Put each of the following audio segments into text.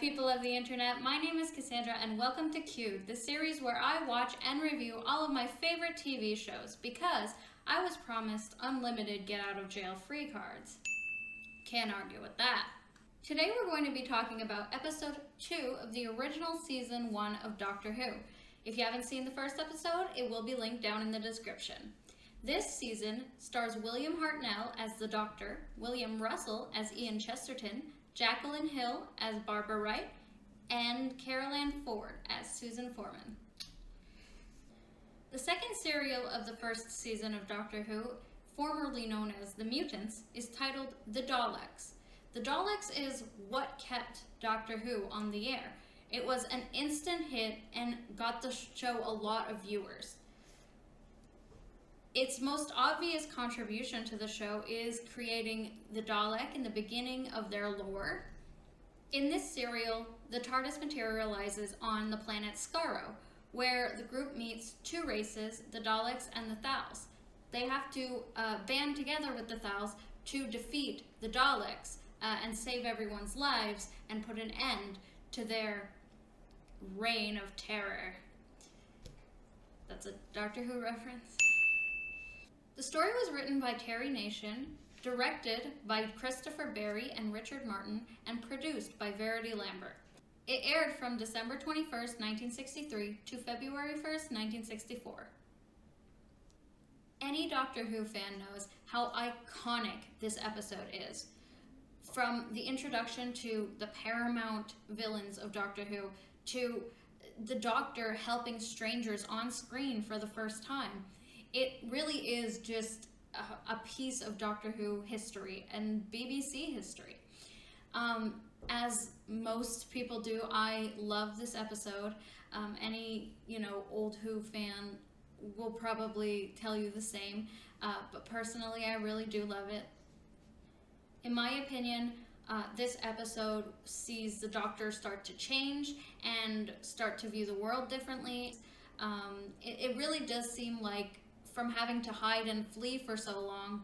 People of the internet. My name is Cassandra and welcome to Q, the series where I watch and review all of my favorite TV shows because I was promised unlimited get out of jail free cards. Can't argue with that. Today we're going to be talking about episode 2 of the original season 1 of Doctor Who. If you haven't seen the first episode, it will be linked down in the description. This season stars William Hartnell as the Doctor, William Russell as Ian Chesterton, Jacqueline Hill as Barbara Wright, and Carol Ann Ford as Susan Foreman. The second serial of the first season of Doctor Who, formerly known as The Mutants, is titled The Daleks. The Daleks is what kept Doctor Who on the air. It was an instant hit and got the show a lot of viewers. Its most obvious contribution to the show is creating the Dalek in the beginning of their lore. In this serial, the TARDIS materializes on the planet Skaro, where the group meets two races, the Daleks and the Thals. They have to band together with the Thals to defeat the Daleks and save everyone's lives and put an end to their reign of terror. That's a Doctor Who reference. The story was written by Terry Nation, directed by Christopher Barry and Richard Martin, and produced by Verity Lambert. It aired from December 21st, 1963 to February 1st, 1964. Any Doctor Who fan knows how iconic this episode is. From the introduction to the paramount villains of Doctor Who, to the Doctor helping strangers on screen for the first time. It really is just a piece of Doctor Who history and BBC history. As most people do, I love this episode. Any old Who fan will probably tell you the same, but personally I really do love it. In my opinion, this episode sees the Doctor start to change and start to view the world differently. It really does seem like, from having to hide and flee for so long,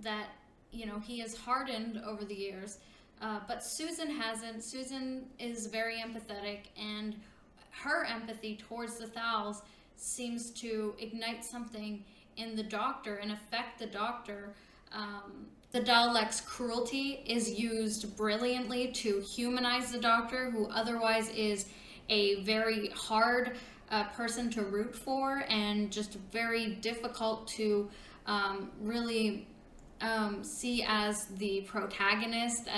that he has hardened over the years, but Susan hasn't. Susan is very empathetic, and her empathy towards the Thals seems to ignite something in the Doctor and affect the Doctor. The Daleks' cruelty is used brilliantly to humanize the Doctor, who otherwise is a very hard person to root for and just very difficult to really see as the protagonist,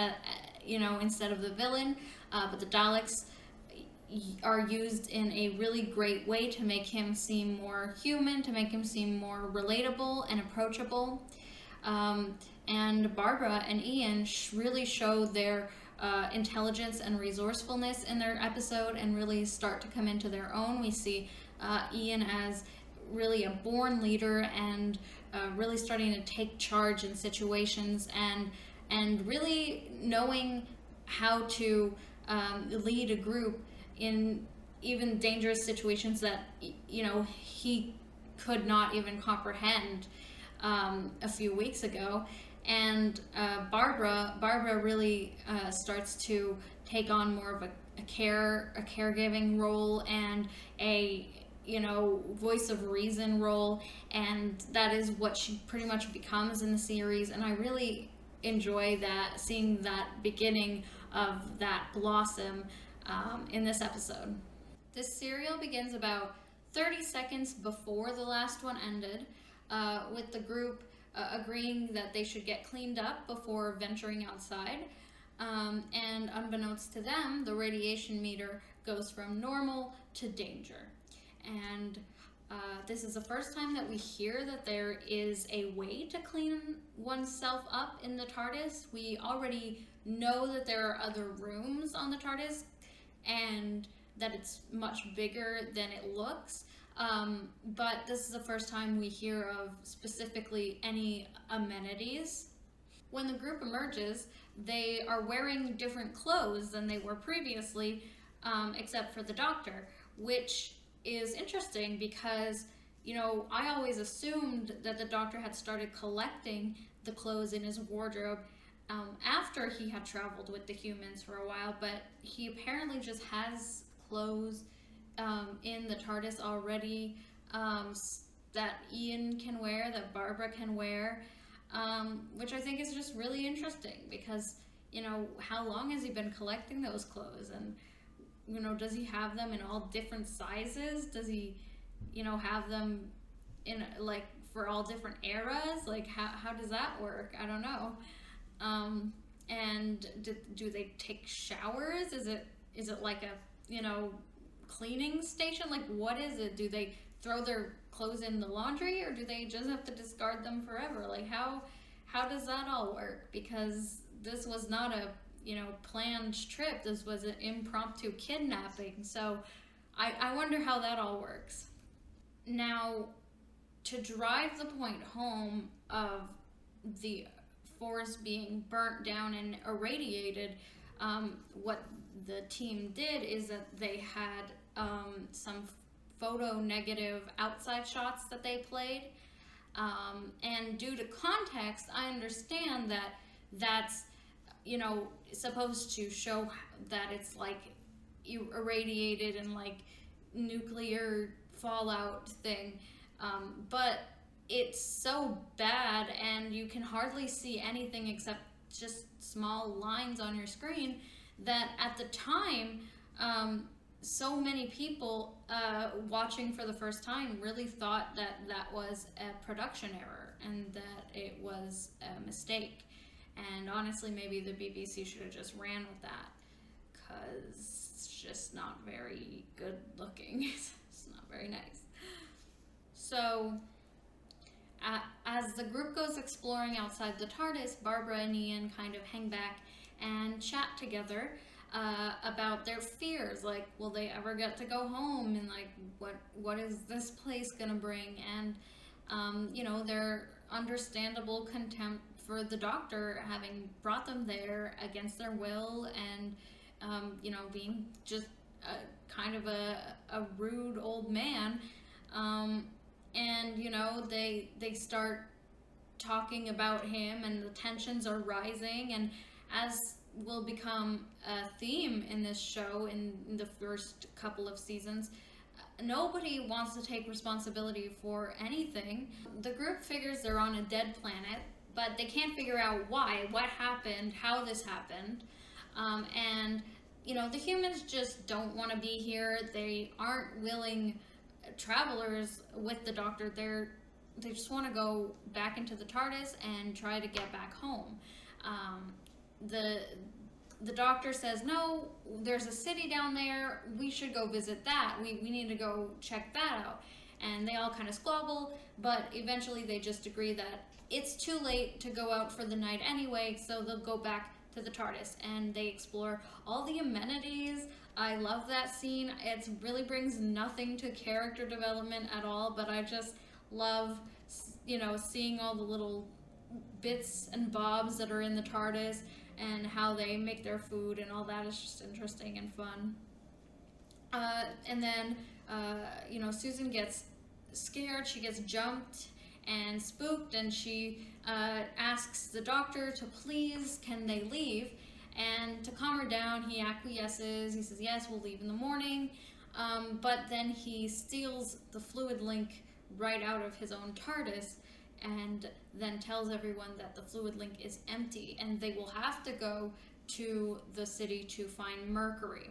instead of the villain. But the Daleks are used in a really great way to make him seem more human, to make him seem more relatable and approachable. And Barbara and Ian really show their intelligence and resourcefulness in their episode and really start to come into their own. We see Ian as really a born leader and really starting to take charge in situations and really knowing how to lead a group in even dangerous situations that he could not even comprehend a few weeks ago. And Barbara really starts to take on more of a caregiving role and a voice of reason role, and that is what she pretty much becomes in the series. And I really enjoy that, seeing that beginning of that blossom in this episode. This serial begins about 30 seconds before the last one ended, with the group agreeing that they should get cleaned up before venturing outside. And unbeknownst to them, the radiation meter goes from normal to danger. And this is the first time that we hear that there is a way to clean oneself up in the TARDIS. We already know that there are other rooms on the TARDIS and that it's much bigger than it looks. But this is the first time we hear of specifically any amenities. When the group emerges, they are wearing different clothes than they were previously, except for the Doctor, which is interesting because, I always assumed that the Doctor had started collecting the clothes in his wardrobe after he had traveled with the humans for a while, but he apparently just has clothes in the TARDIS already, that Ian can wear, that Barbara can wear, which I think is just really interesting because, how long has he been collecting those clothes? And, does he have them in all different sizes? Does he, have them in, like, for all different eras? Like, how does that work? I don't know. And do they take showers? Is it like a, cleaning station? Like, what is it? Do they throw their clothes in the laundry, or do they just have to discard them forever? Like, how does that all work? Because this was not a, planned trip. This was an impromptu kidnapping. So I wonder how that all works. Now, to drive the point home of the forest being burnt down and irradiated, what the team did is that they had some photo negative outside shots that they played, and due to context, I understand that that's supposed to show that it's like irradiated and like nuclear fallout thing, but it's so bad and you can hardly see anything except just small lines on your screen that at the time, so many people watching for the first time really thought that was a production error and that it was a mistake. And honestly, maybe the BBC should have just ran with that, because it's just not very good looking. It's not very nice. So, as the group goes exploring outside the TARDIS, Barbara and Ian kind of hang back and chat together about their fears. Like, will they ever get to go home? And like, what is this place gonna bring? And their understandable contempt for the Doctor having brought them there against their will, and being just kind of a rude old man. And they start talking about him, and the tensions are rising, and as will become a theme in this show in the first couple of seasons, nobody wants to take responsibility for anything. The group figures they're on a dead planet, but they can't figure out why, what happened, how this happened. And the humans just don't want to be here. They aren't willing travelers with the Doctor. They just want to go back into the TARDIS and try to get back home. The Doctor says, no, there's a city down there, we should go visit that, we need to go check that out. And they all kind of squabble, but eventually they just agree that it's too late to go out for the night anyway, so they'll go back to the TARDIS, and they explore all the amenities. I love that scene. It really brings nothing to character development at all, but I just love, seeing all the little bits and bobs that are in the TARDIS and how they make their food, and all that is just interesting and fun. And then, Susan gets scared. She gets jumped and spooked, and she asks the Doctor to please, can they leave? And to calm her down, he acquiesces. He says, yes, we'll leave in the morning. But then he steals the fluid link right out of his own TARDIS, and then tells everyone that the fluid link is empty, and they will have to go to the city to find Mercury.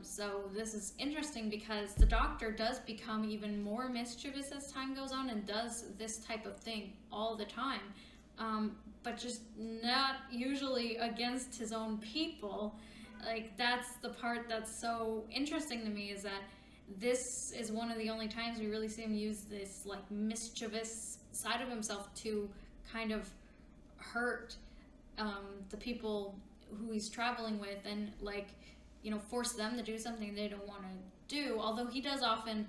So this is interesting because the Doctor does become even more mischievous as time goes on and does this type of thing all the time, but just not usually against his own people. Like, that's the part that's so interesting to me, is that this is one of the only times we really see him use this like mischievous side of himself to kind of hurt the people who he's traveling with, and force them to do something they don't want to do. Although he does often,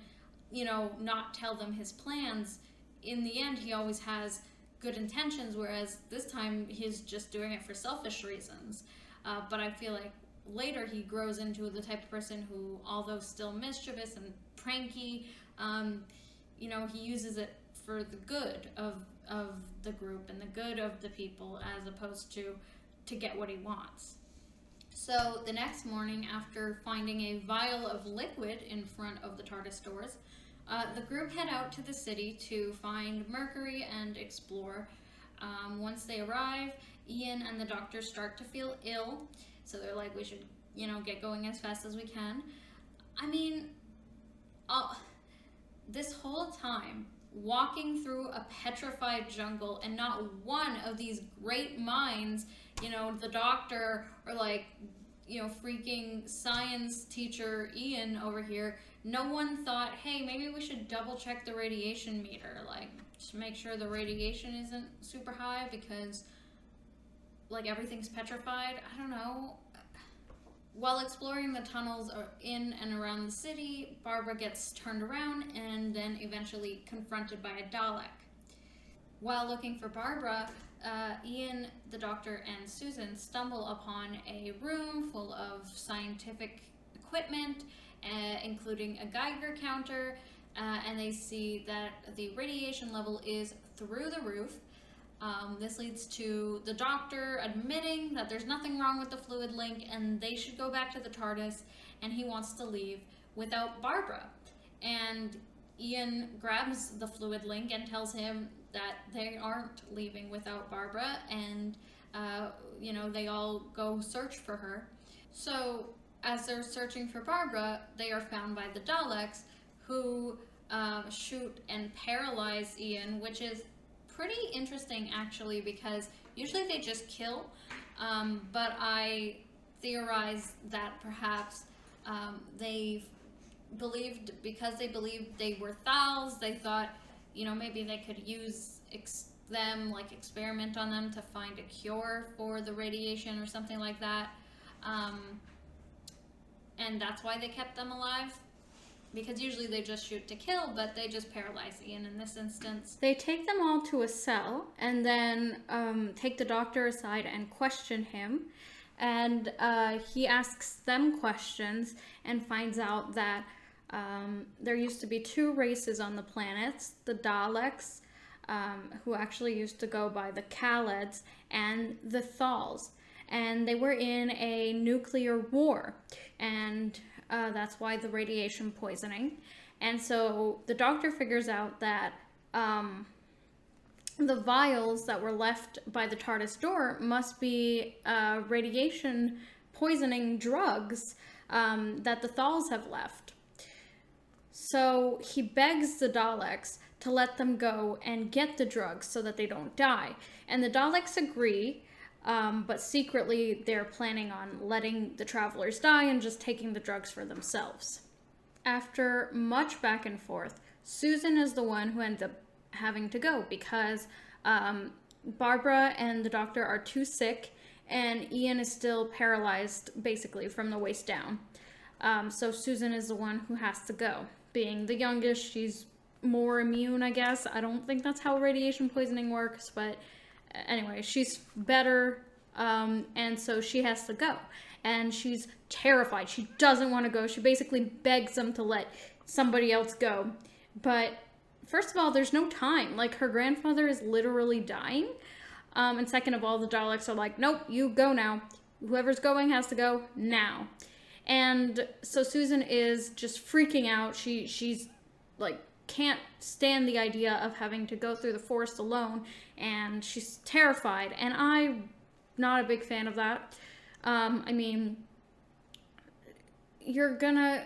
not tell them his plans, in the end he always has good intentions, whereas this time he's just doing it for selfish reasons. But I feel like later he grows into the type of person who, although still mischievous and pranky, he uses it for the good of the group and the good of the people, as opposed to get what he wants. So the next morning, after finding a vial of liquid in front of the TARDIS doors, the group head out to the city to find Mercury and explore. Once they arrive, Ian and the Doctor start to feel ill, so they're like, we should, get going as fast as we can. I mean, this whole time, walking through a petrified jungle, and not one of these great minds, the Doctor, or freaking science teacher Ian over here, no one thought, hey, maybe we should double check the radiation meter, to make sure the radiation isn't super high, because everything's petrified. I don't know. While exploring the tunnels in and around the city, Barbara gets turned around and then eventually confronted by a Dalek. While looking for Barbara, Ian, the Doctor, and Susan stumble upon a room full of scientific equipment, including a Geiger counter, and they see that the radiation level is through the roof. This leads to the Doctor admitting that there's nothing wrong with the fluid link and they should go back to the TARDIS, and he wants to leave without Barbara. And Ian grabs the fluid link and tells him that they aren't leaving without Barbara, and they all go search for her. So as they're searching for Barbara, they are found by the Daleks, who shoot and paralyze Ian, which is pretty interesting actually, because usually they just kill, but I theorize that perhaps they believed, because they believed they were Thals, they thought, maybe they could use them, experiment on them to find a cure for the radiation or something like that, and that's why they kept them alive. Because usually they just shoot to kill, but they just paralyze Ian in this instance. They take them all to a cell, and then take the Doctor aside and question him. And he asks them questions and finds out that there used to be two races on the planets, the Daleks, who actually used to go by the Khalids, and the Thals. And they were in a nuclear war, and that's why the radiation poisoning. And so the Doctor figures out that the vials that were left by the TARDIS door must be radiation poisoning drugs that the Thals have left. So he begs the Daleks to let them go and get the drugs so that they don't die. And the Daleks agree, but secretly they're planning on letting the travelers die and just taking the drugs for themselves. After much back and forth, Susan is the one who ends up having to go, because Barbara and the Doctor are too sick, and Ian is still paralyzed basically from the waist down. So Susan is the one who has to go. Being the youngest, she's more immune, I guess. I don't think that's how radiation poisoning works, but anyway, she's better, and so she has to go. And she's terrified. She doesn't want to go. She basically begs them to let somebody else go. But first of all, there's no time. Her grandfather is literally dying. And second of all, the Daleks are like, nope, you go now. Whoever's going has to go now. And so Susan is just freaking out. She's can't stand the idea of having to go through the forest alone, and she's terrified, and I'm not a big fan of that. I mean, you're gonna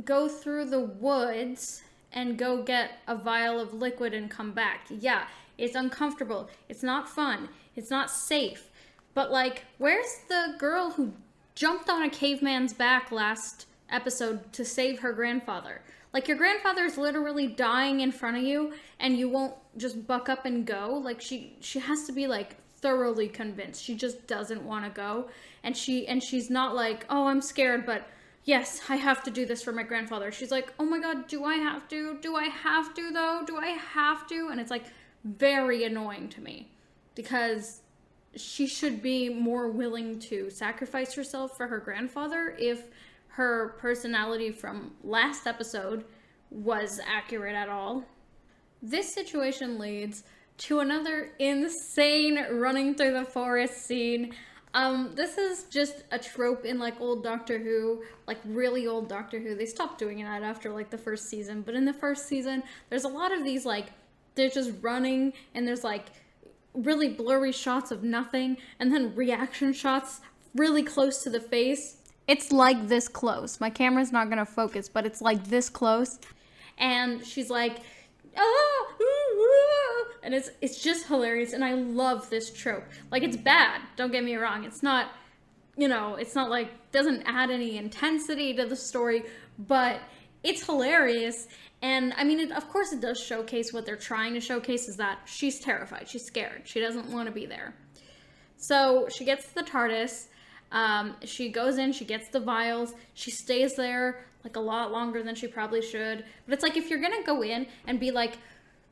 go through the woods and go get a vial of liquid and come back. Yeah, it's uncomfortable, it's not fun, it's not safe, but where's the girl who jumped on a caveman's back last episode to save her grandfather? Your grandfather's literally dying in front of you, and you won't just buck up and go. She has to be thoroughly convinced. She just doesn't want to go, and she's not oh, I'm scared, but yes, I have to do this for my grandfather. She's like, oh my god, do I have to? Do I have to though? Do I have to? And it's very annoying to me, because she should be more willing to sacrifice herself for her grandfather if her personality from last episode was accurate at all. This situation leads to another insane running through the forest scene. This is just a trope in like old Doctor Who, like really old Doctor Who. They stopped doing that after like the first season, but in the first season, there's a lot of these like, they're just running and there's like really blurry shots of nothing and then reaction shots really close to the face. It's like this close. My camera's not gonna focus, but it's like this close. And she's like, ah, ooh, ooh. And it's just hilarious, and I love this trope. Like, it's bad, don't get me wrong. It's not, it's not like, doesn't add any intensity to the story, but it's hilarious. And I mean, of course it does showcase what they're trying to showcase, is that she's terrified, she's scared, she doesn't want to be there. So she gets the TARDIS, she goes in, she gets the vials, she stays there like a lot longer than she probably should. But it's like, if you're gonna go in and be like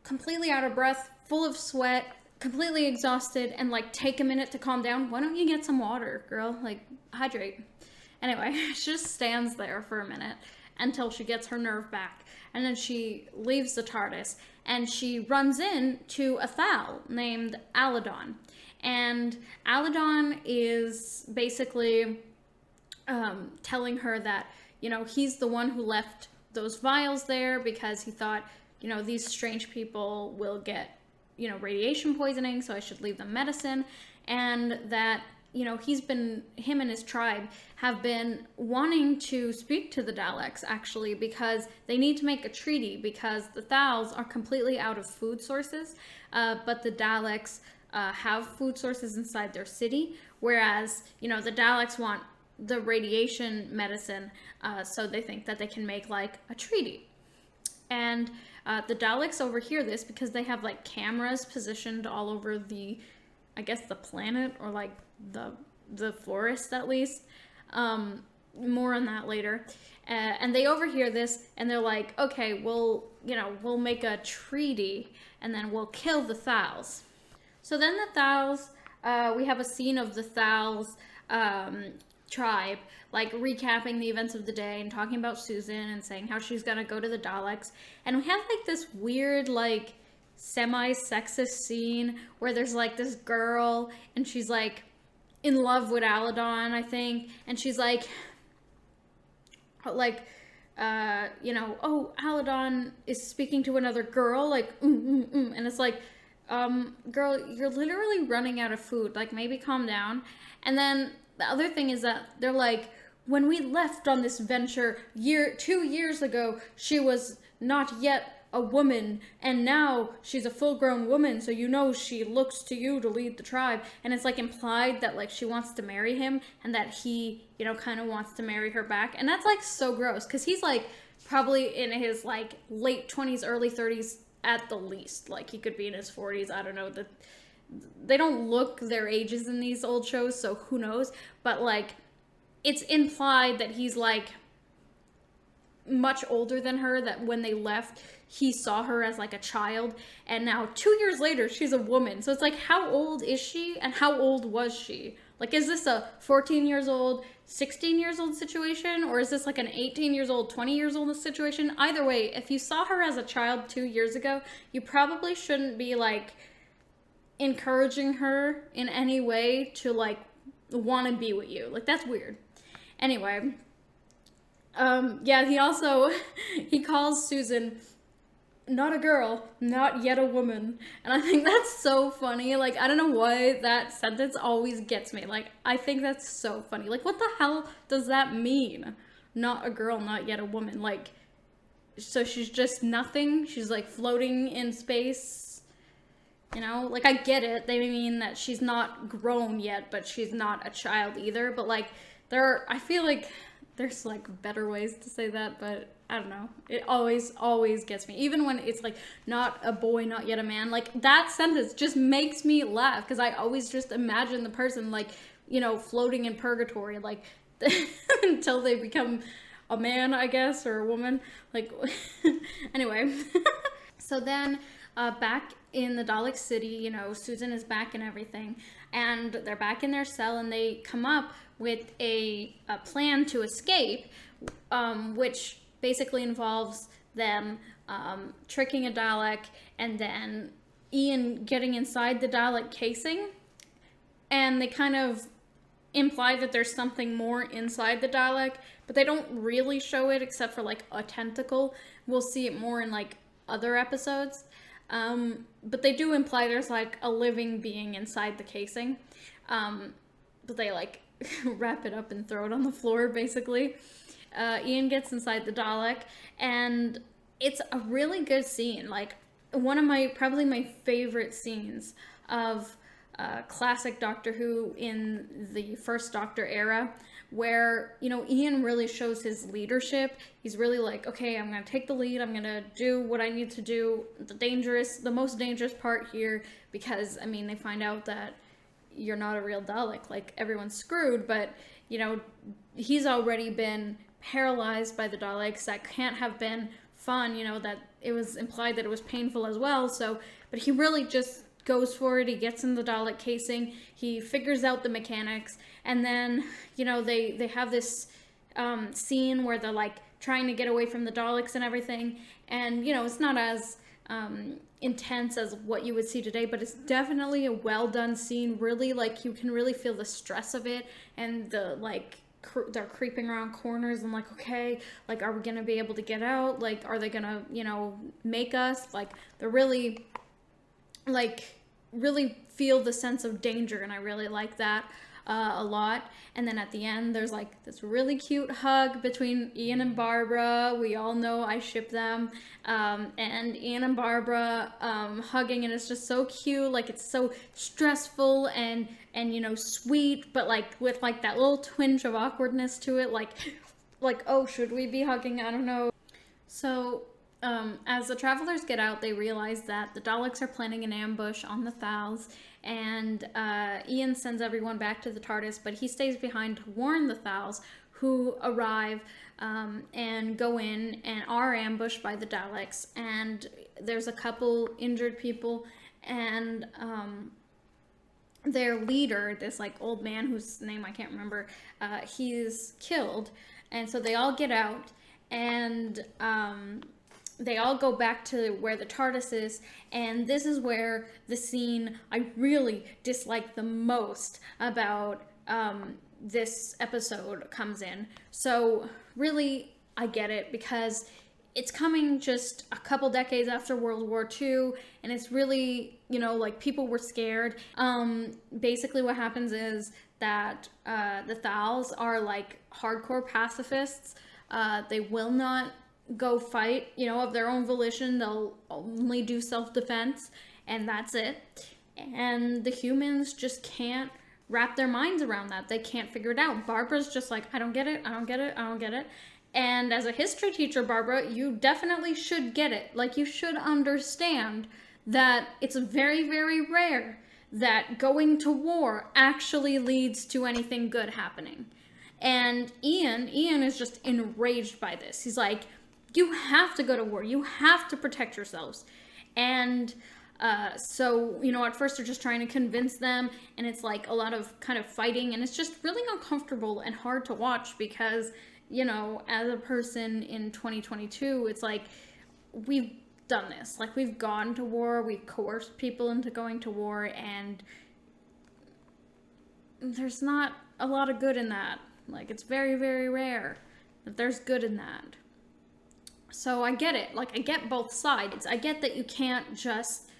completely out of breath, full of sweat, completely exhausted, and like take a minute to calm down, why don't you get some water, girl? Like, hydrate. Anyway, she just stands there for a minute until she gets her nerve back. And then she leaves the TARDIS and she runs in to a Thal named Aladon. And Aladon is basically telling her that, he's the one who left those vials there because he thought, these strange people will get, radiation poisoning, so I should leave them medicine. And that, him and his tribe have been wanting to speak to the Daleks, actually, because they need to make a treaty, because the Thals are completely out of food sources, but the Daleks have food sources inside their city, whereas, the Daleks want the radiation medicine, so they think that they can make, like, a treaty. And the Daleks overhear this because they have, like, cameras positioned all over the, I guess, the planet, or, like, the forest, at least. More on that later. And they overhear this, and they're like, okay, we'll make a treaty, and then we'll kill the Thals. So then the Thals, we have a scene of the Thals tribe, like, recapping the events of the day and talking about Susan and saying how she's gonna go to the Daleks. And we have, like, this weird, like, semi-sexist scene where there's, like, this girl, and she's, like, in love with Aladon, I think, and she's like, oh, Aladon is speaking to another girl, like, and it's like, girl, you're literally running out of food, like, maybe calm down. And then the other thing is that they're like, when we left on this venture 2 years ago, she was not yet a woman, and now she's a full-grown woman, so she looks to you to lead the tribe. And it's like implied that, like, she wants to marry him, and that he, kind of wants to marry her back. And that's, like, so gross, because he's, like, probably in his, like, late 20s, early 30s at the least. Like, he could be in his 40s, I don't know. They don't look their ages in these old shows, so who knows. But, like, it's implied that he's, like, much older than her, that when they left, he saw her as, like, a child, and now 2 years later, she's a woman. So it's like, how old is she, and how old was she? Like, is this a 14 years old, 16 years old situation, or is this like an 18 years old, 20 years old situation? Either way, if you saw her as a child 2 years ago, you probably shouldn't be, like, encouraging her in any way to, like, want to be with you. Like, that's weird. Anyway, he calls Susan not a girl, not yet a woman. And I think that's so funny. Like, I don't know why that sentence always gets me. Like, I think that's so funny. Like, what the hell does that mean? Not a girl, not yet a woman. Like, so she's just nothing? She's, like, floating in space? Like, I get it. They mean that she's not grown yet, but she's not a child either. But, like, I feel like there's, like, better ways to say that, but I don't know. It always gets me. Even when it's, like, not a boy, not yet a man. Like, that sentence just makes me laugh, because I always just imagine the person, like, floating in purgatory, like, until they become a man, I guess, or a woman. Like, anyway. So then, back in the Dalek city, Susan is back and everything, and they're back in their cell, and they come up with a plan to escape, which basically involves them tricking a Dalek and then Ian getting inside the Dalek casing, and they kind of imply that there's something more inside the Dalek, but they don't really show it except for like a tentacle. We'll see it more in like other episodes. But they do imply there's like a living being inside the casing. But they like wrap it up and throw it on the floor basically. Ian gets inside the Dalek, and it's a really good scene. Like one of probably my favorite scenes of classic Doctor Who in the first Doctor era, where, you know, Ian really shows his leadership. He's really like, okay, I'm going to take the lead. I'm going to do what I need to do. The most dangerous part here, because, I mean, they find out that you're not a real Dalek. Like, everyone's screwed, but, you know, he's already been paralyzed by the Daleks. That can't have been fun, you know, that it was implied that it was painful as well. So, but he really just goes for it. He gets in the Dalek casing, he figures out the mechanics, and then, you know, they have this scene where they're like trying to get away from the Daleks and everything, and, you know, it's not as intense as what you would see today, but it's definitely a well done scene. Really, like, you can really feel the stress of it, and the like they're creeping around corners and like, okay, like, are we gonna be able to get out? Like, are they gonna, you know, make us? Like, they're really feel the sense of danger, and I really like that a lot. And then at the end, there's like this really cute hug between Ian and Barbara. We all know I ship them, and Ian and Barbara hugging, and it's just so cute. Like, it's so stressful and you know, sweet, but like with like that little twinge of awkwardness to it. Like oh, should we be hugging? I don't know. So as the travelers get out, they realize that the Daleks are planning an ambush on the Thals, and Ian sends everyone back to the TARDIS, but he stays behind to warn the Thals, who arrive and go in and are ambushed by the Daleks, and there's a couple injured people, and their leader, this like old man whose name I can't remember, he's killed, and so they all get out, and they all go back to where the TARDIS is, and this is where the scene I really dislike the most about this episode comes in. So really, I get it, because it's coming just a couple decades after World War II, and it's really, you know, like, people were scared. Basically what happens is that the Thals are like hardcore pacifists. They will not go fight, you know, of their own volition. They'll only do self-defense, and that's it. And the humans just can't wrap their minds around that. They can't figure it out. Barbara's just like, I don't get it, I don't get it, I don't get it. And as a history teacher, Barbara, you definitely should get it. Like, you should understand that it's very, very rare that going to war actually leads to anything good happening. And Ian is just enraged by this. He's like, you have to go to war. You have to protect yourselves. And so, you know, at first they're just trying to convince them, and it's like a lot of kind of fighting, and it's just really uncomfortable and hard to watch, because, you know, as a person in 2022, it's like, we've done this. Like, we've gone to war, we've coerced people into going to war, and there's not a lot of good in that. Like, it's very, very rare that there's good in that. So I get it. Like, I get both sides. I get that you can't just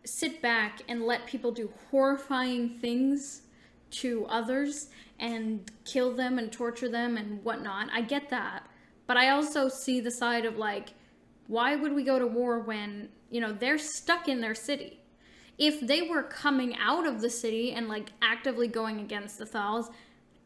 sit back and let people do horrifying things to others and kill them and torture them and whatnot. I get that. But I also see the side of, like, why would we go to war when, you know, they're stuck in their city? If they were coming out of the city and, like, actively going against the Thals,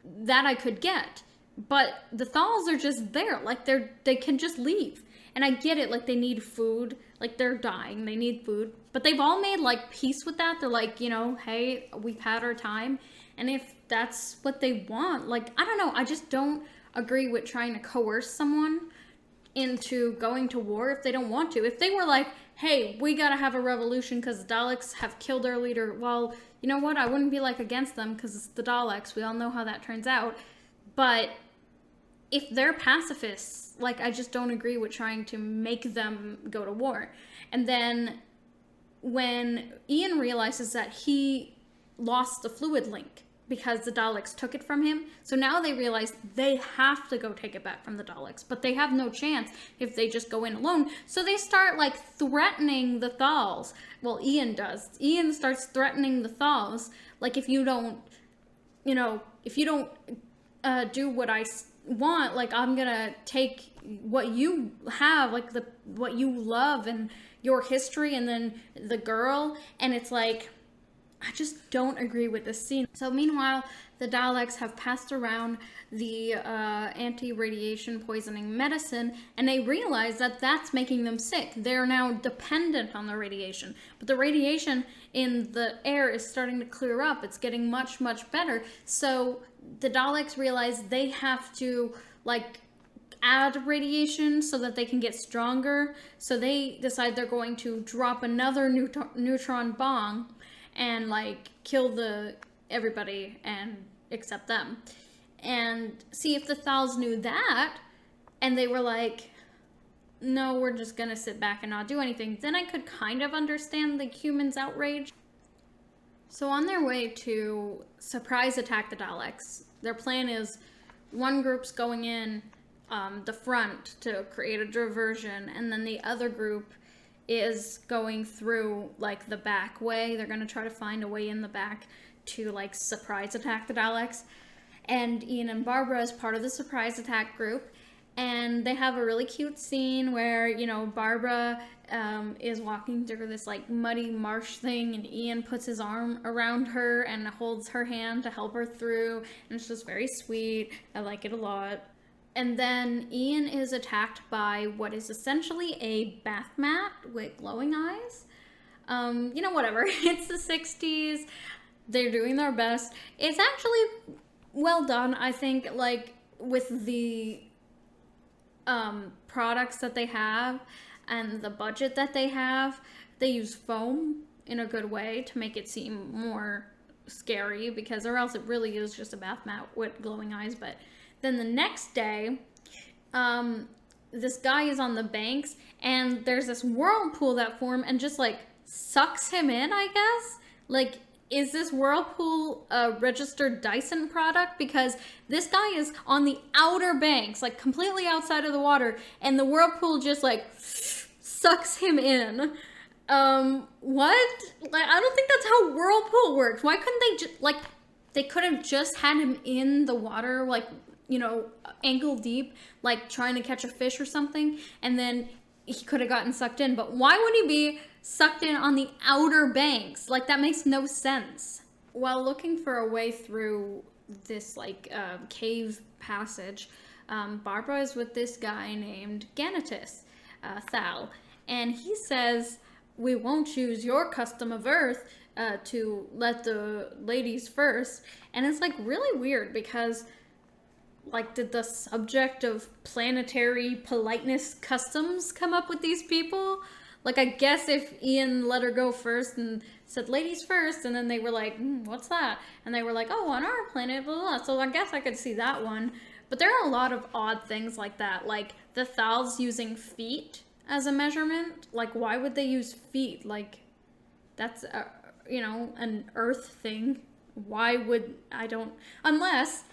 that I could get. But the Thals are just there. Like, they can just leave. And I get it, like, they need food. Like, they're dying, they need food. But they've all made, like, peace with that. They're like, you know, hey, we've had our time. And if that's what they want, like, I don't know. I just don't agree with trying to coerce someone into going to war if they don't want to. If they were like, hey, we gotta have a revolution because the Daleks have killed our leader, well, you know what? I wouldn't be, like, against them because it's the Daleks. We all know how that turns out. But if they're pacifists, like, I just don't agree with trying to make them go to war. And then when Ian realizes that he lost the fluid link because the Daleks took it from him. So now they realize they have to go take it back from the Daleks, but they have no chance if they just go in alone. So they start like threatening the Thals. Well, Ian does. Ian starts threatening the Thals. Like, if you don't do what I want, like, I'm gonna take what you have, like what you love and your history, and then the girl. And it's like, I just don't agree with this scene. So meanwhile, the Daleks have passed around the anti-radiation poisoning medicine, and they realize that that's making them sick. They're now dependent on the radiation. But the radiation in the air is starting to clear up. It's getting much, much better. So the Daleks realize they have to, like, add radiation so that they can get stronger. So they decide they're going to drop another neutron bomb and, like, kill everybody and except them. And see, if the Thals knew that, and they were like, no, we're just gonna sit back and not do anything, then I could kind of understand the humans' outrage. So on their way to surprise attack the Daleks, their plan is one group's going in the front to create a diversion, and then the other group is going through, like, the back way. They're going to try to find a way in the back to, like, surprise attack the Daleks. And Ian and Barbara is part of the surprise attack group. And they have a really cute scene where, you know, Barbara is walking through this, like, muddy marsh thing, and Ian puts his arm around her and holds her hand to help her through. And it's just very sweet. I like it a lot. And then Ian is attacked by what is essentially a bath mat with glowing eyes. You know, whatever. It's the 60s. They're doing their best. It's actually well done, I think, like, with the products that they have and the budget that they have. They use foam in a good way to make it seem more scary, because or else it really is just a bath mat with glowing eyes. But then the next day, this guy is on the banks, and there's this whirlpool that formed and just, like, sucks him in, I guess. Like, is this whirlpool a registered Dyson product? Because this guy is on the outer banks, like, completely outside of the water, and the whirlpool just, like, sucks him in. What? Like, I don't think that's how whirlpool works. Why couldn't they just, like, they could have just had him in the water, like, you know, ankle deep, like trying to catch a fish or something, and then he could have gotten sucked in. But why would he be sucked in on the outer banks? Like, that makes no sense. While looking for a way through this, like, cave passage, Barbara is with this guy named Ganatus, Thal, and he says, we won't use your custom of Earth to let the ladies first. And it's, like, really weird, because, like, did the subject of planetary politeness customs come up with these people? Like, I guess if Ian let her go first and said ladies first, and then they were like, what's that? And they were like, oh, on our planet, blah, blah, blah. So I guess I could see that one. But there are a lot of odd things like that. Like, the Thals using feet as a measurement. Like, why would they use feet? Like, that's, you know, an Earth thing. Why would, I don't, unless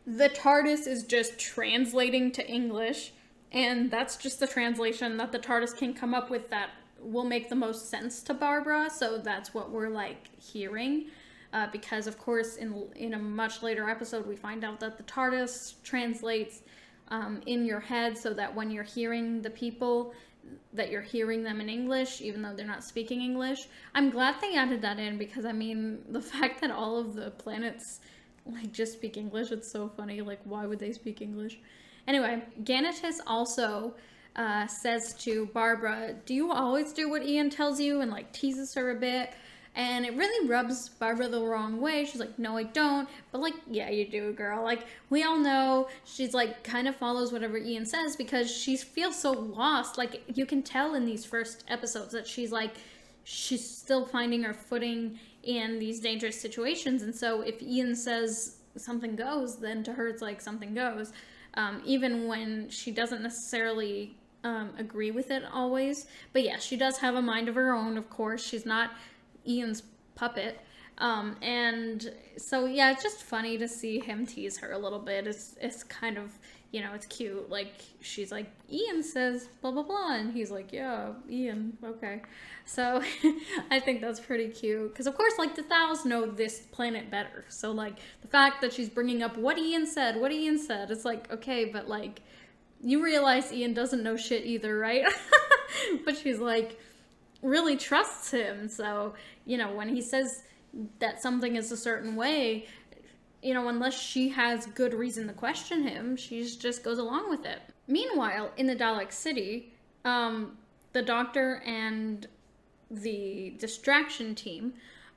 the TARDIS is just translating to English, and that's just the translation that the TARDIS can come up with that will make the most sense to Barbara, so that's what we're, like, hearing. Because, of course, in a much later episode, we find out that the TARDIS translates in your head, so that when you're hearing the people, that you're hearing them in English, even though they're not speaking English. I'm glad they added that in, because, I mean, the fact that all of the planets, like, just speak English, it's so funny. Like, why would they speak English? Anyway, Ganatus also says to Barbara, do you always do what Ian tells you? And, like, teases her a bit. And it really rubs Barbara the wrong way. She's like, no, I don't. But, like, yeah, you do, girl. Like, we all know she's, like, kind of follows whatever Ian says, because she feels so lost. Like, you can tell in these first episodes that she's, like, she's still finding her footing in these dangerous situations. And so if Ian says something goes, then to her it's like something goes. Even when she doesn't necessarily agree with it always. But yeah, she does have a mind of her own, of course. She's not Ian's puppet. And so yeah, it's just funny to see him tease her a little bit. It's kind of, it's cute. Like, she's like, Ian says blah blah blah, and he's like, yeah, Ian, okay. So I think that's pretty cute, because of course, like, the Thals know this planet better. So like, the fact that she's bringing up what Ian said, it's like, okay, but like, you realize Ian doesn't know shit either, right? But she's like, really trusts him. So, when he says that something is a certain way, unless she has good reason to question him, she just goes along with it. Meanwhile, in the Dalek City, the Doctor and the distraction team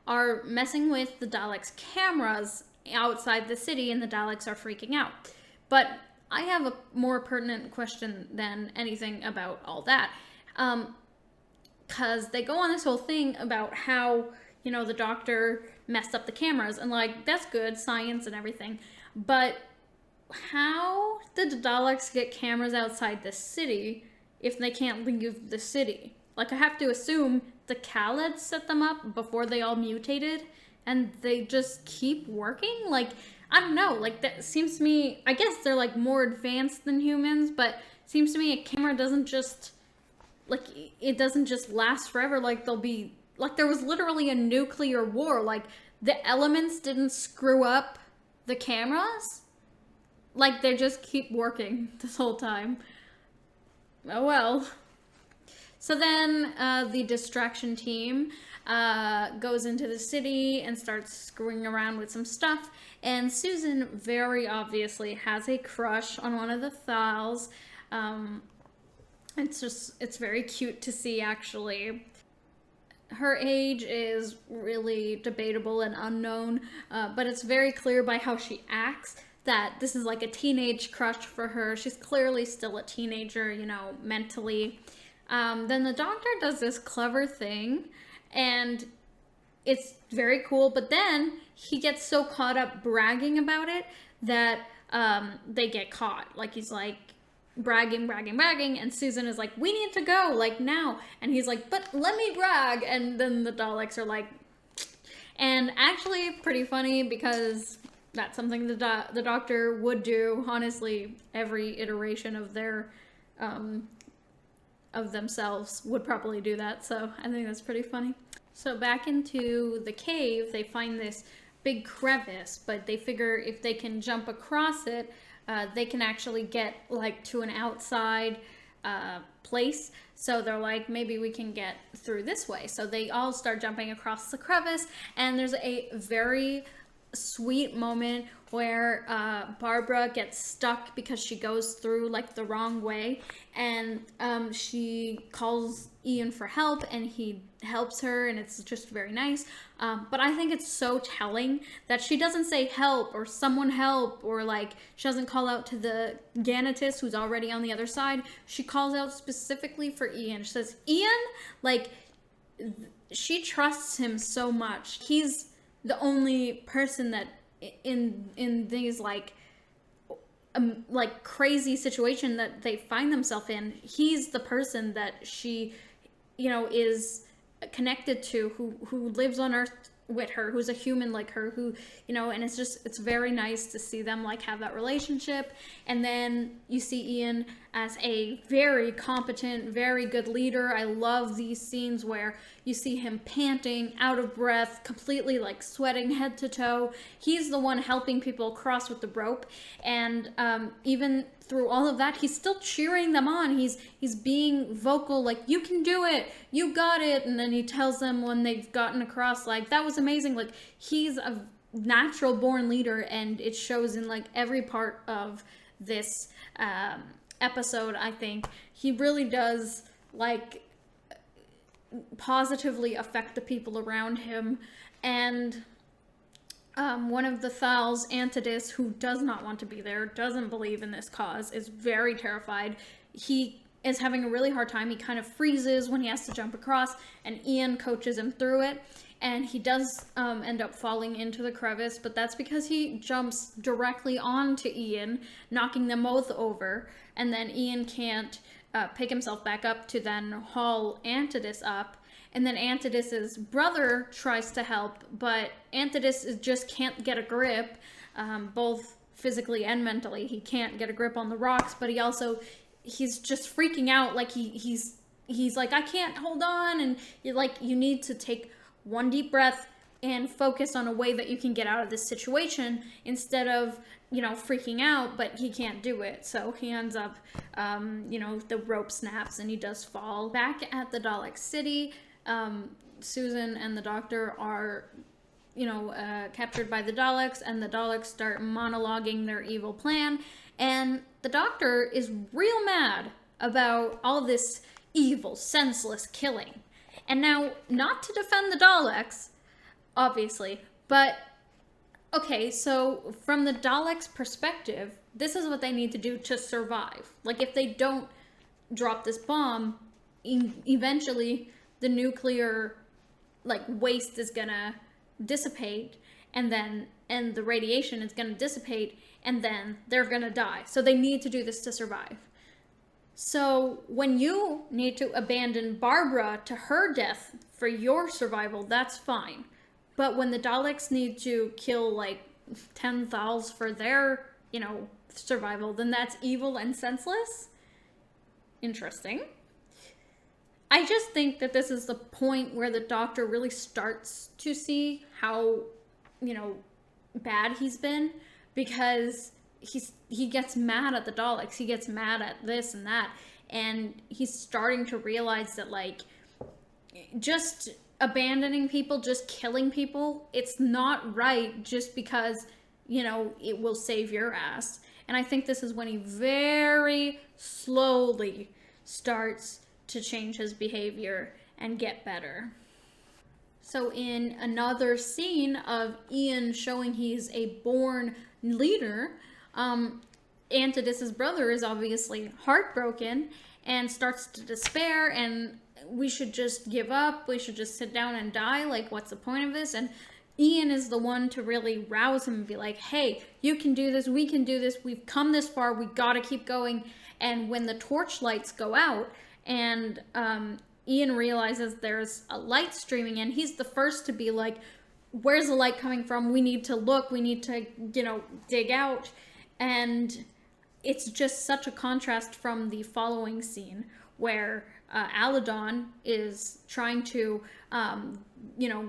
are messing with the Daleks' cameras outside the city, and the Daleks are freaking out. But I have a more pertinent question than anything about all that. Because they go on this whole thing about how, the Doctor messed up the cameras, and like, that's good, science and everything. But how did the Daleks get cameras outside the city if they can't leave the city? Like, I have to assume the Khalids set them up before they all mutated, and they just keep working? Like, I don't know, like, that seems to me, I guess they're like more advanced than humans, but it seems to me a camera doesn't just, like, it doesn't just last forever. Like, there'll be, like, there was literally a nuclear war. Like, the elements didn't screw up the cameras. Like, they just keep working this whole time. Oh well. So then the distraction team goes into the city and starts screwing around with some stuff. And Susan very obviously has a crush on one of the Thals. It's very cute to see, actually. Her age is really debatable and unknown, but it's very clear by how she acts that this is like a teenage crush for her. She's clearly still a teenager, mentally. Then the Doctor does this clever thing, and it's very cool, but then he gets so caught up bragging about it that they get caught. Like, he's like, bragging, and Susan is like, we need to go, like, now. And he's like, but let me brag. And then the Daleks are like, and actually pretty funny, because that's something the Doctor would do. Honestly, every iteration of their of themselves would probably do that, so I think that's pretty funny. So back into the cave, they find this big crevice, but they figure if they can jump across it, they can actually get like to an outside place. So they're like, maybe we can get through this way. So they all start jumping across the crevice, and there's a very sweet moment where Barbara gets stuck because she goes through like the wrong way, and she calls Ian for help, and he helps her, and it's just very nice. But I think it's so telling that she doesn't say help or someone help, or like she doesn't call out to the Ganitist who's already on the other side. She calls out specifically for Ian. She says, Ian, like, she trusts him so much. He's the only person that in these like crazy situation that they find themselves in, he's the person that she, is connected to, who lives on Earth with her, who's a human like her, who, and it's very nice to see them like have that relationship. And then you see Ian as a very competent, very good leader. I love these scenes where you see him panting, out of breath, completely like sweating head to toe. He's the one helping people cross with the rope, and even through all of that, he's still cheering them on. He's being vocal, like, you can do it, you got it. And then he tells them when they've gotten across, like, that was amazing. Like, he's a natural born leader, and it shows in like every part of this episode. I think he really does like positively affect the people around him. And one of the Thals, Antidus, who does not want to be there, doesn't believe in this cause, is very terrified. He is having a really hard time. He kind of freezes when he has to jump across, and Ian coaches him through it. And he does end up falling into the crevice, but that's because he jumps directly onto Ian, knocking them both over. And then Ian can't pick himself back up to then haul Antidus up. And then Antidus's brother tries to help, but Antidus just can't get a grip, both physically and mentally. He can't get a grip on the rocks, but he's just freaking out. Like he's like, I can't hold on. And you're like, you need to take one deep breath and focus on a way that you can get out of this situation instead of, freaking out, but he can't do it. So he ends up, the rope snaps and he does fall. Back at the Dalek city, Susan and the Doctor are, captured by the Daleks, and the Daleks start monologuing their evil plan. And the Doctor is real mad about all this evil, senseless killing. And now, not to defend the Daleks, obviously, but okay, so from the Daleks' perspective, this is what they need to do to survive. Like, if they don't drop this bomb, eventually the nuclear, waste is gonna dissipate, and the radiation is gonna dissipate, and then they're gonna die. So they need to do this to survive. So when you need to abandon Barbara to her death for your survival, that's fine. But when the Daleks need to kill 10 Thals for their, survival, then that's evil and senseless. Interesting. I just think that this is the point where the Doctor really starts to see how, bad he's been, because he gets mad at the Daleks, he gets mad at this and that, and he's starting to realize that, just abandoning people, just killing people, it's not right just because, it will save your ass. And I think this is when he very slowly starts to change his behavior and get better. So in another scene of Ian showing he's a born leader, Antidus's brother is obviously heartbroken and starts to despair, and we should just give up, we should just sit down and die, what's the point of this? And Ian is the one to really rouse him and be like, hey, you can do this, we can do this, we've come this far, we gotta keep going. And when the torchlights go out and Ian realizes there's a light streaming in, he's the first to be like, where's the light coming from? We need to look, we need to, dig out. And it's just such a contrast from the following scene where Aladon is trying to,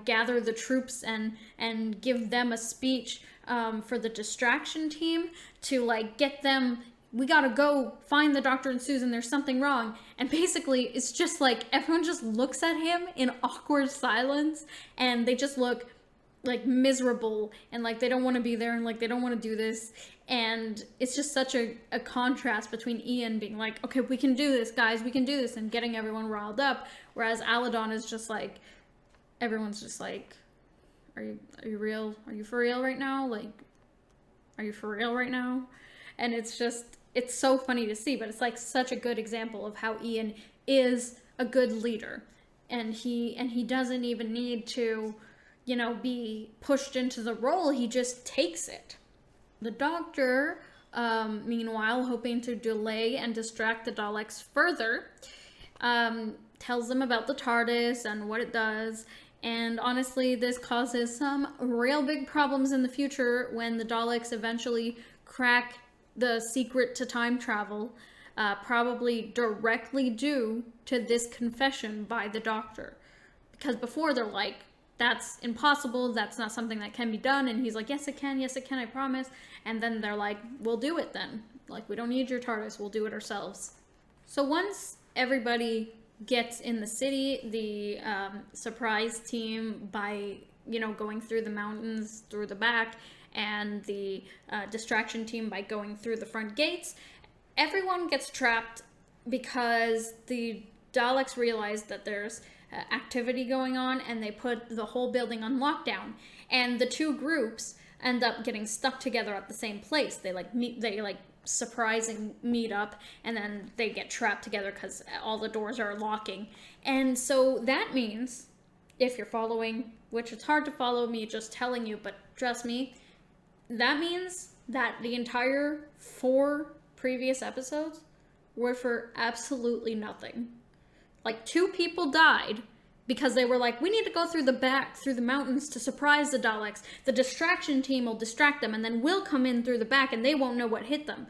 gather the troops and give them a speech for the distraction team to, get them, we gotta go find the Doctor and Susan, there's something wrong. And basically, it's just everyone just looks at him in awkward silence, and they just look, miserable, and, they don't want to be there, and, they don't want to do this. And it's just such a contrast between Ian being like, okay, we can do this, guys, we can do this, and getting everyone riled up, whereas Aladon is just everyone's just are you real? Are you for real right now? Are you for real right now? And it's so funny to see, but it's such a good example of how Ian is a good leader, and he doesn't even need to, be pushed into the role, he just takes it. The Doctor, meanwhile, hoping to delay and distract the Daleks further, tells them about the TARDIS and what it does. And honestly, this causes some real big problems in the future when the Daleks eventually crack the secret to time travel, probably directly due to this confession by the Doctor. Because before they're like, that's impossible, that's not something that can be done, and he's like, yes it can, I promise. And then they're like, we'll do it then. We don't need your TARDIS, we'll do it ourselves. So once everybody gets in the city, the surprise team, by, going through the mountains through the back, and the distraction team by going through the front gates, everyone gets trapped because the Daleks realize that there's activity going on, and they put the whole building on lockdown, and the two groups end up getting stuck together at the same place. They surprising meet up, and then they get trapped together because all the doors are locking. And so that means, if you're following, which it's hard to follow me just telling you, but trust me, that means that the entire 4 previous episodes were for absolutely nothing. Like, 2 people died because they were like, we need to go through the mountains to surprise the Daleks. The distraction team will distract them, and then we'll come in through the back and they won't know what hit them.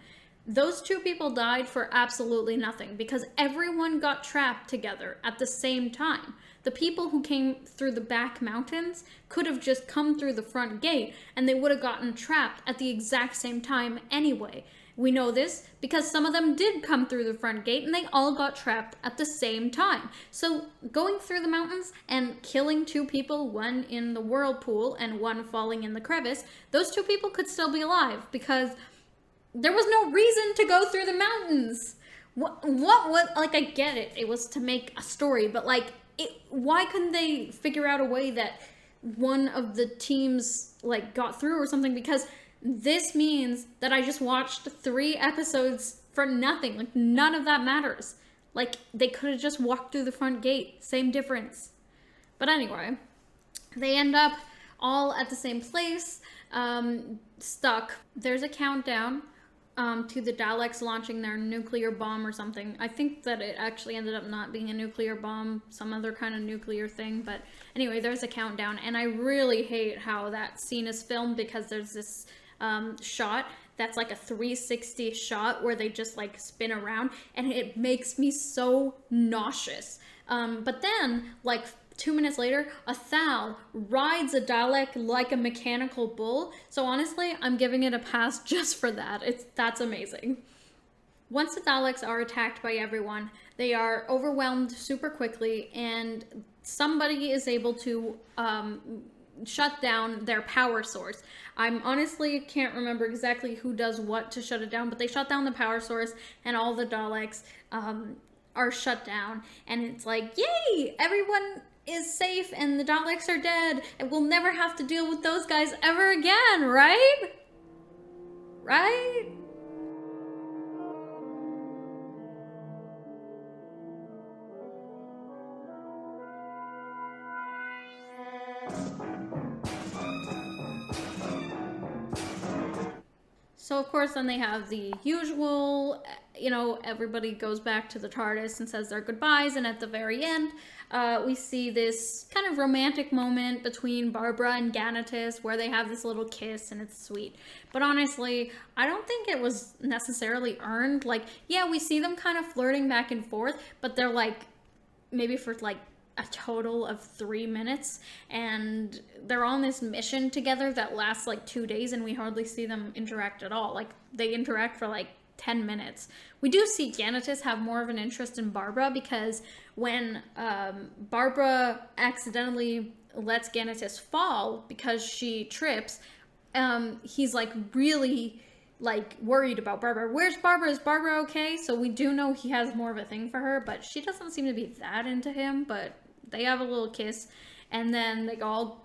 Those 2 people died for absolutely nothing because everyone got trapped together at the same time. The people who came through the back mountains could have just come through the front gate and they would have gotten trapped at the exact same time anyway. We know this because some of them did come through the front gate and they all got trapped at the same time. So going through the mountains and killing 2 people, one in the whirlpool and one falling in the crevice, those 2 people could still be alive because there was no reason to go through the mountains. What, like, I get it. It was to make a story, but like, why couldn't they figure out a way that one of the teams like got through or something? Because this means that I just watched 3 episodes for nothing. Like, none of that matters. Like, they could have just walked through the front gate. Same difference. But anyway, they end up all at the same place, stuck. There's a countdown to the Daleks launching their nuclear bomb or something. I think that it actually ended up not being a nuclear bomb, some other kind of nuclear thing. But anyway, there's a countdown. And I really hate how that scene is filmed because there's this shot that's like a 360 shot where they just like spin around and it makes me so nauseous. But then like 2 minutes later, a Thal rides a Dalek like a mechanical bull. So honestly, I'm giving it a pass just for that. That's amazing. Once the Daleks are attacked by everyone, they are overwhelmed super quickly and somebody is able to shut down their power source. I'm honestly can't remember exactly who does what to shut it down, but they shut down the power source and all the Daleks are shut down. And it's like, yay! Everyone is safe and the Daleks are dead and we'll never have to deal with those guys ever again, right? Right? So of course then they have the usual, everybody goes back to the TARDIS and says their goodbyes, and at the very end, we see this kind of romantic moment between Barbara and Ganatus where they have this little kiss and it's sweet. But honestly, I don't think it was necessarily earned. Like, yeah, we see them kind of flirting back and forth, but they're like, maybe for like a total of 3 minutes, and they're on this mission together that lasts like 2 days and we hardly see them interact at all. Like, they interact for like 10 minutes. We do see Ganatus have more of an interest in Barbara because when Barbara accidentally lets Ganatus fall because she trips, he's like really like worried about Barbara. Where's Barbara? Is Barbara okay? So we do know he has more of a thing for her, but she doesn't seem to be that into him. But they have a little kiss and then they all,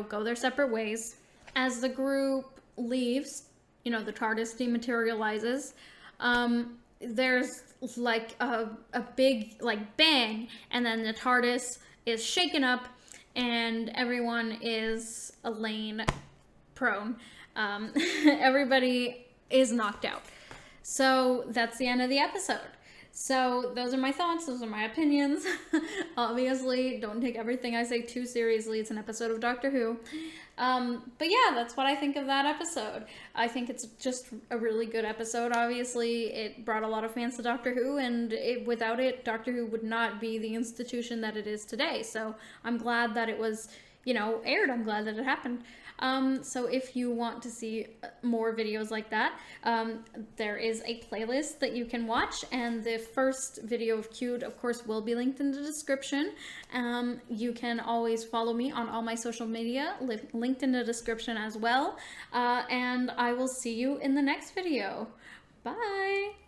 go their separate ways. As the group leaves, the TARDIS dematerializes. There's like a big like bang, and then the TARDIS is shaken up and everyone is laying prone. Everybody is knocked out. So that's the end of the episode. So those are my thoughts, those are my opinions. Obviously, don't take everything I say too seriously. It's an episode of Doctor Who. But yeah, that's what I think of that episode. I think it's just a really good episode. Obviously, it brought a lot of fans to Doctor Who, and without it, Doctor Who would not be the institution that it is today. So I'm glad that it was, aired. I'm glad that it happened. So if you want to see more videos like that, there is a playlist that you can watch, and the first video of Queued, of course, will be linked in the description. You can always follow me on all my social media, linked in the description as well, and I will see you in the next video. Bye!